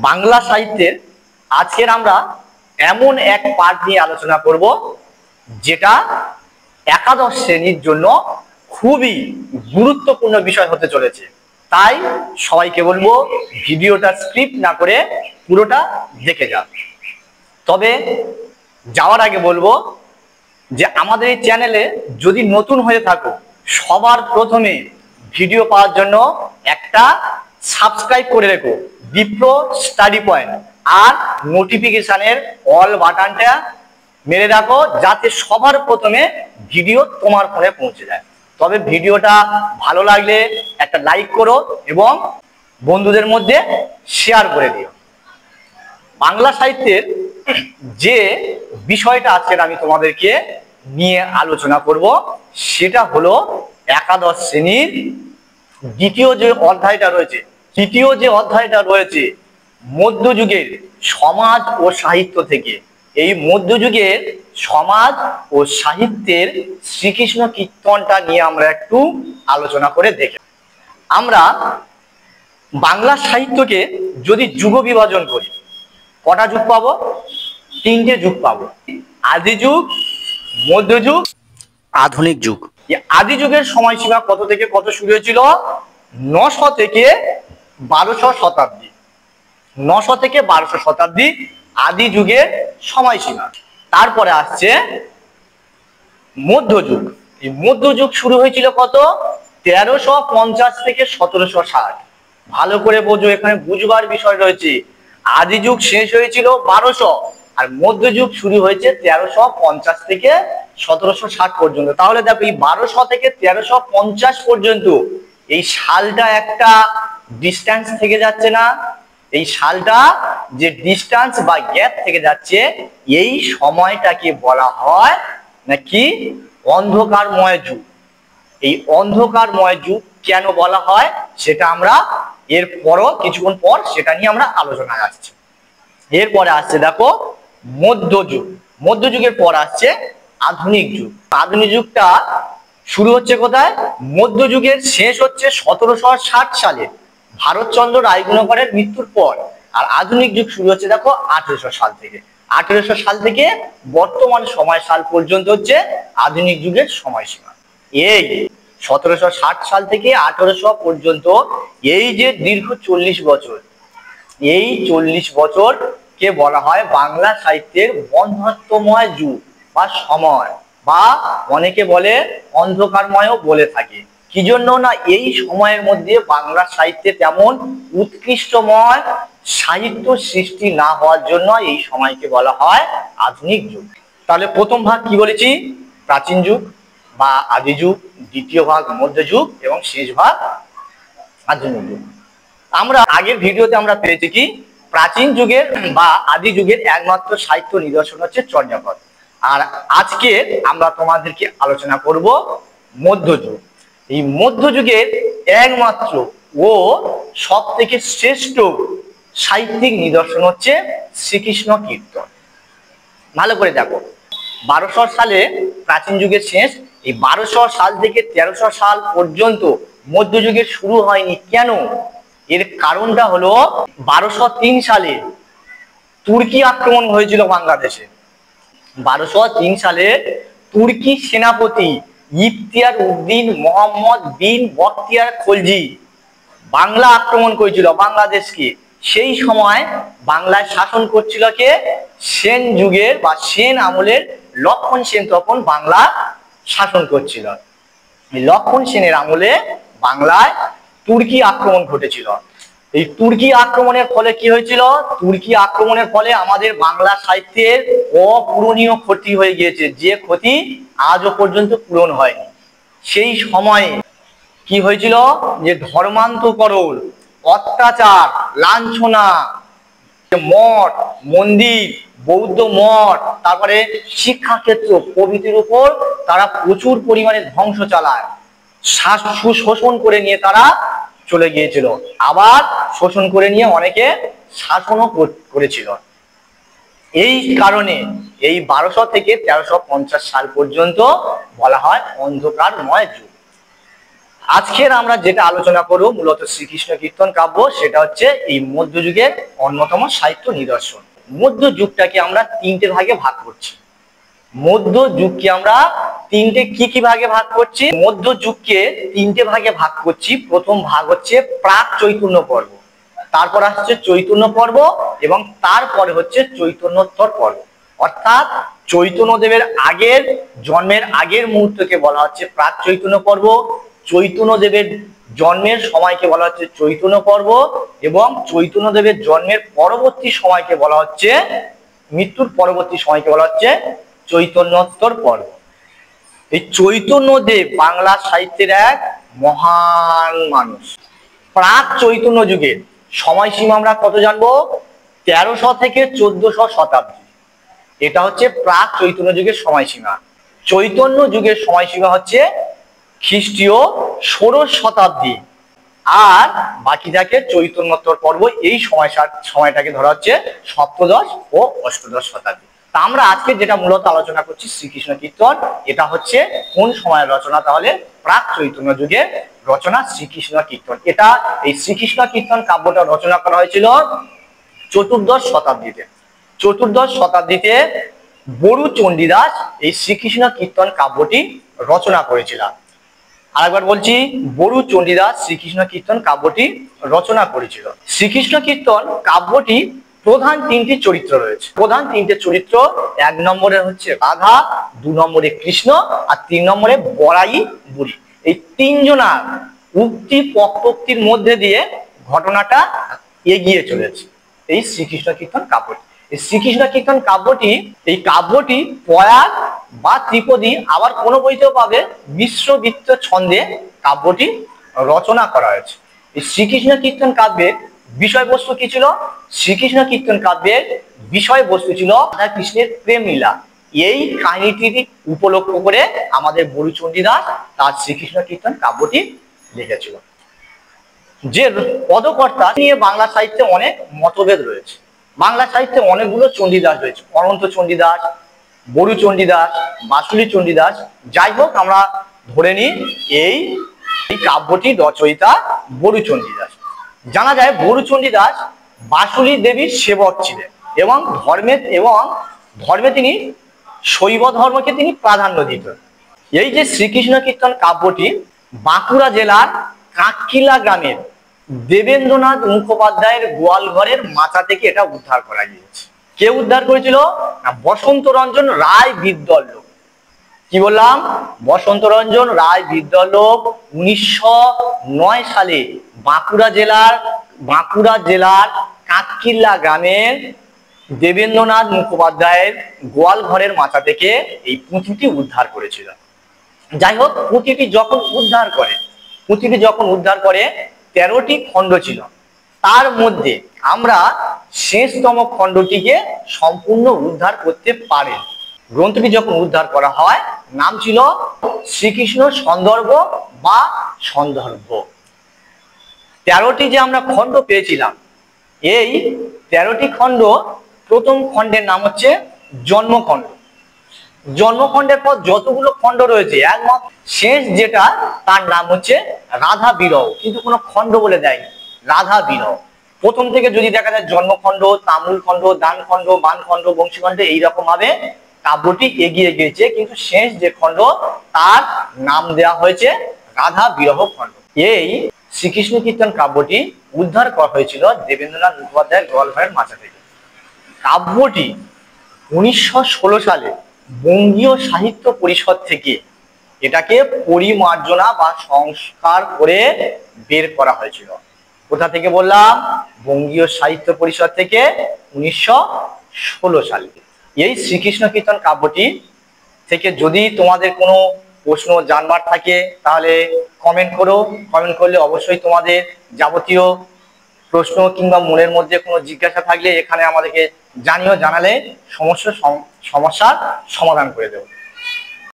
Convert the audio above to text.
বাংলা সাহিত্যের আজকের আমরা এমন এক পাঠ নিয়ে আলোচনা করব যেটা একাদশ শ্রেণীর জন্য খুবই গুরুত্বপূর্ণ বিষয় হতে চলেছে। তাই সবাইকে বলবো ভিডিওটা স্ক্রিপ্ট না করে পুরোটা দেখে যান। তবে যাওয়ার আগে বলবো যে আমাদের এই চ্যানেলে যদি নতুন হয়ে থাকো, সবার প্রথমে ভিডিও পাওয়ার জন্য একটা সাবস্ক্রাইব করে রেখো বিপ্র স্টাডি পয়েন্ট, আর নোটিফিকেশনের অল বাটনটা মেরে রাখো যাতে সবার প্রথমে ভিডিও তোমার ফোনে পৌঁছে যায়। তবে ভিডিওটা ভালো লাগলে একটা লাইক করো এবং বন্ধুদের মধ্যে শেয়ার করে দিও। বাংলা সাহিত্যের যে বিষয়টা আজকের আমি তোমাদেরকে নিয়ে আলোচনা করব সেটা হলো একাদশ শ্রেণীর দ্বিতীয় যে অধ্যায়টা রয়েছে, তৃতীয় যে অধ্যায়টা রয়েছে মধ্যযুগের সমাজ ও সাহিত্য থেকে। এই মধ্যযুগের সমাজ ও সাহিত্যের শ্রীকৃষ্ণ কীর্তনটা নিয়ে আমরা একটু আলোচনা করে দেখি। আমরা বাংলা সাহিত্যকে যদি যুগ বিভাজন করি কটা যুগ পাবো? তিনটে যুগ পাবো, আদি যুগ, মধ্যযুগ, আধুনিক যুগ। আদি যুগের সময়সীমা কত থেকে কত শুরু হয়েছিল? 900 থেকে 1200 শতাব্দী। 900 থেকে 1200 শতাব্দী আদি যুগের সময়সীমা। তারপরে আসছে মধ্যযুগ। এই মধ্যযুগ শুরু হয়েছিল কত? 1350 থেকে 1760। ভালো করে বোঝো, এখানে বুঝবার বিষয় রয়েছে। আদি যুগ শেষ হয়েছিল 1200 আর মধ্যযুগ শুরু হয়েছে 1350 থেকে 1760 পর্যন্ত। তাহলে দেখো এই 1200 থেকে 1350 পর্যন্ত এই সালটা একটা ডিস্টেন্স থেকে যাচ্ছে না? এই সালটা যে ডিস্টেন্স বা গ্যাপ থেকে যাচ্ছে, এই সময়টাকে বলা হয় নাকি অন্ধকারময় যুগ। এই অন্ধকারময় যুগ কেন বলা হয় সেটা আমরা এরপরও কিছুক্ষণ পর সেটা নিয়ে আমরা আলোচনায় আসছি। এরপরে আসছে দেখো মধ্যযুগ। মধ্যযুগের পর আসছে আধুনিক যুগ। আধুনিক যুগটা শুরু হচ্ছে কোথায়? মধ্যযুগের শেষ হচ্ছে 1760 সালে ভারতচন্দ্র রায়গুণকরের মৃত্যুর পর। আর আধুনিক যুগ শুরু হচ্ছে দেখো 1800 সাল থেকে। 1800 সাল থেকে বর্তমান সময় সাল পর্যন্ত হচ্ছে আধুনিক যুগের সময়সীমা। এই 1760 সাল থেকে 1800 পর্যন্ত এই যে দীর্ঘ 40 বছর, এই 40 বছর কে বলা হয় বাংলা সাহিত্যের বন্ধ্যত্বময় যুগ বা সময়, বা অনেকে বলে অন্ধকারময়ও বলে থাকে। কি জন্য না, এই সময়ের মধ্যে বাংলা সাহিত্যে তেমন উৎকৃষ্টময় সাহিত্য সৃষ্টি না হওয়ার জন্য এই সময়কে বলা হয় আধুনিক যুগ। তাহলে প্রথম ভাগ কি বলেছি? প্রাচীন যুগ বা আদি যুগ, দ্বিতীয় ভাগ মধ্যযুগ এবং শেষ ভাগ আধুনিক যুগ। আমরা আগের ভিডিওতে আমরা পেয়েছি কি প্রাচীন যুগের বা আদি যুগের একমাত্র সাহিত্য নিদর্শন হচ্ছে চর্যাপদ। আর আজকে আমরা তোমাদেরকে আলোচনা করব মধ্যযুগ। এই মধ্যযুগের একমাত্র ও সব থেকে শ্রেষ্ঠ সাহিত্যিক নিদর্শন হচ্ছে শ্রীকৃষ্ণ কীর্তন। ভালো করে দেখো, 1200 সালে প্রাচীন যুগের শেষ। এই 1200 সাল থেকে 1300 সাল পর্যন্ত মধ্যযুগের শুরু হয়নি। কেন? এর কারণটা হলো 1203 সালে তুর্কি আক্রমণ হয়েছিল বাংলাদেশে। 1203 সালে তুর্কি সেনাপতি ইফতিয়ার উদ্দিন মোহাম্মদ বিন বখতিয়ার খলজি বাংলা আক্রমণ করেছিল বাংলাদেশকে। সেই সময় বাংলায় শাসন করছিল কে? সেন যুগের বা সেন আমলের লক্ষণ সেন তখন বাংলা শাসন করছিল। লক্ষণ সেনের আমলে বাংলায় তুর্কি আক্রমণ ঘটেছিল। এই তুর্কি আক্রমণের ফলে কি হয়েছিল? তুর্কি আক্রমণের ফলে আমাদের বাংলা সাহিত্যের অপূরণীয় ক্ষতি হয়ে গিয়েছে, যে ক্ষতি আজও পর্যন্ত পূরণ হয়নি। সেই সময়ে কি হয়েছিল? যে ধর্মান্তকরণ, অত্যাচার, লাঞ্ছনা, মঠ মন্দির, বৌদ্ধ মঠ, তারপরে শিক্ষাক্ষেত্র প্রভৃতির উপর তারা প্রচুর পরিমাণে ধ্বংস চালায়। শোষণ করে নিয়ে তারা চলে গিয়েছিল, আবার শোষণ করে নিয়ে অনেকে শাসনও করেছিল। এই কারণে এই 1200 থেকে 1350 সাল পর্যন্ত বলা হয় অন্ধকারময় যুগ। আজকের আমরা যেটা আলোচনা করব মূলত শ্রীকৃষ্ণ কীর্তন কাব্য, সেটা হচ্ছে এই মধ্যযুগের অন্যতম সাহিত্য নিদর্শন। মধ্যযুগটাকে আমরা তিনটে ভাগে ভাগ করছি। মধ্যযুগকে আমরা তিনটে কি ভাগে ভাগ করছি? মধ্যযুগকে তিনটে ভাগে ভাগ করছি। প্রথম ভাগ হচ্ছে প্রাক চৈতন্য পর্ব, তারপর আসছে চৈতন্য পর্ব এবং তারপরে হচ্ছে চৈতন্যোত্তর পর্ব। অর্থাৎ চৈতন্যদেবের আগের জন্মের আগের মুহূর্তকে বলা হচ্ছে প্রাক চৈতন্য পর্ব, চৈতন্যদেবের জন্মের সময়কে বলা হচ্ছে চৈতন্য পর্ব এবং চৈতন্যদেবের জন্মের পরবর্তী সময়কে বলা হচ্ছে, মৃত্যুর পরবর্তী সময়কে বলা হচ্ছে চৈতন্যোত্তর পর্ব। এই চৈতন্যদেব বাংলা সাহিত্যের এক মহান মানুষ। প্রাক চৈতন্য যুগের সময়সীমা আমরা কত জানবো? 1300 থেকে 1400 শতাব্দী। এটা হচ্ছে প্রাক চৈতন্য যুগের সময়সীমা। চৈতন্য যুগের সময়সীমা হচ্ছে খ্রিস্টীয় 16 শতাব্দী, আর বাকি থাকে চৈতন্যোত্তর পর্ব। এই সময়টাকে ধরা হচ্ছে সপ্তদশ ও অষ্টদশ শতাব্দী। তা আমরা আজকে যেটা মূলত আলোচনা করছি শ্রীকৃষ্ণ কীর্তন, এটা হচ্ছে কোন সময়ের রচনা? তাহলে প্রাক চৈতন্য যুগের রচনা শ্রীকৃষ্ণ কীর্তন। এটা এই শ্রীকৃষ্ণ কীর্তন কাব্যটা রচনা করা হয়েছিল চতুর্দশ শতাব্দীতে। চতুর্দশ শতাব্দীতে বড়ু চণ্ডীদাস এই শ্রীকৃষ্ণ কীর্তন কাব্যটি রচনা করেছিলেন। আরেকবার বলছি, বড়ু চণ্ডীদাস শ্রীকৃষ্ণ কীর্তন কাব্যটি রচনা করেছিল। শ্রীকৃষ্ণ কীর্তন কাব্যটি প্রধান তিনটি চরিত্র রয়েছে। প্রধান তিনটে চরিত্র, 1 নম্বরে হচ্ছে রাধা, 2 নম্বরে কৃষ্ণ আর 3 নম্বরে বড়াই বুড়ি। এই তিনজনার উক্তি পক্তোক্তির মধ্যে দিয়ে ঘটনাটা এগিয়ে চলেছে এই শ্রীকৃষ্ণ কীর্তন কাব্যটি। এই শ্রীকৃষ্ণ কীর্তন কাব্যটি, এই কাব্যটি পয়ার বা ত্রিপদী, আবার কোনো বইতেও পাবে মিশ্রবৃত্ত ছন্দে কাব্যটি রচনা করা হয়েছে। এই শ্রীকৃষ্ণ কীর্তন কাব্যের বিষয়বস্তু কি ছিল? শ্রীকৃষ্ণ কীর্তন কাব্যের বিষয়বস্তু ছিল রাধা কৃষ্ণের প্রেম লীলা। এই কাহিনীটি উপলক্ষ করে আমাদের বড়ু চণ্ডীদাস তার শ্রীকৃষ্ণ কীর্তন কাব্যটি লিখেছিল। যে পদকর্তা নিয়ে বাংলা সাহিত্যে অনেক মতভেদ রয়েছে। বাংলা সাহিত্যে অনেকগুলো চণ্ডীদাস রয়েছে, অনন্ত চণ্ডীদাস, বড়ু চণ্ডীদাস, বাসুলি চণ্ডীদাস। যাই হোক, আমরা ধরে নিই এই কাব্যটি রচয়িতা বড়ু চণ্ডীদাস। জানা যায় বড়ু চণ্ডীদাস বাসুলি দেবীর সেবক ছিলেন এবং ধর্মে তিনি শৈব ধর্মকে তিনি প্রাধান্য দিতেন। এই যে শ্রীকৃষ্ণ কীর্তন কাব্যটি বাঁকুড়া জেলার কাঁকিলা গ্রামের দেবেন্দ্রনাথ মুখোপাধ্যায়ের গোয়ালঘরের মাচা থেকে এটা উদ্ধার করা গিয়েছে। কে উদ্ধার করেছিল? না, বসন্ত রঞ্জন রায় বিদ্যালয়। কি বললাম? বসন্ত রঞ্জন রায় বিদ্যালয় 1909 সালে বাঁকুড়া জেলার কাঁকিলা গ্রামের দেবেন্দ্রনাথ মুখোপাধ্যায়ের গোয়ালঘরের মাচা থেকে এই পুঁথিটি উদ্ধার করেছিল। যাই হোক, পুঁথিটি যখন উদ্ধার করে 13টি খণ্ড ছিল। তার মধ্যে আমরা শেষতম খণ্ডটিকে সম্পূর্ণ উদ্ধার করতে পারি। গ্রন্থটি যখন উদ্ধার করা হয়, নাম ছিল শ্রীকৃষ্ণ সন্দর্ভ বা সন্দর্ভ। 13টি যে আমরা খণ্ড পেয়েছিলাম, এই 13টি খণ্ড, প্রথম খণ্ডের নাম হচ্ছে জন্মখণ্ড। জন্মখণ্ডের পর যতগুলো খণ্ড রয়েছে, একমাত্র শেষ যেটা, তার নাম হচ্ছে রাধা বিরহ, কিন্তু কোনো খণ্ড বলে দেয়নি, রাধা বিরহ। প্রথম থেকে যদি দেখা যায় জন্মখণ্ড, তামুল খণ্ড, দান খণ্ড, বান খণ্ড, বংশীখণ্ড, এইরকম ভাবে কাব্যটি এগিয়ে গিয়েছে, কিন্তু শেষ যে খণ্ড তার নাম দেওয়া হয়েছে রাধা বিরহ খণ্ড। এই শ্রীকৃষ্ণ কীর্তন কাব্যটি উদ্ধার করা হয়েছিল দেবেন্দ্রনাথ মুখোপাধ্যায়ের গোয়ালঘরের মাচা থেকে। কাব্যটি 1916 সালে বঙ্গীয় সাহিত্য পরিষদ থেকে এটাকে পরিমার্জনা বা সংস্কার করে বের করা হয়েছিল। কোথা থেকে বললাম? বঙ্গীয় সাহিত্য পরিষদ থেকে 1916 সালে। এই শ্রীকৃষ্ণ কীর্তন কাব্যটি থেকে যদি তোমাদের কোনো প্রশ্ন জানবার থাকে তাহলে কমেন্ট করো। কমেন্ট করলে অবশ্যই তোমাদের যাবতীয় প্রশ্ন কিংবা মনের মধ্যে কোনো জিজ্ঞাসা থাকলে এখানে আমাদেরকে জানালে সমস্যার সমাধান করে দেবো।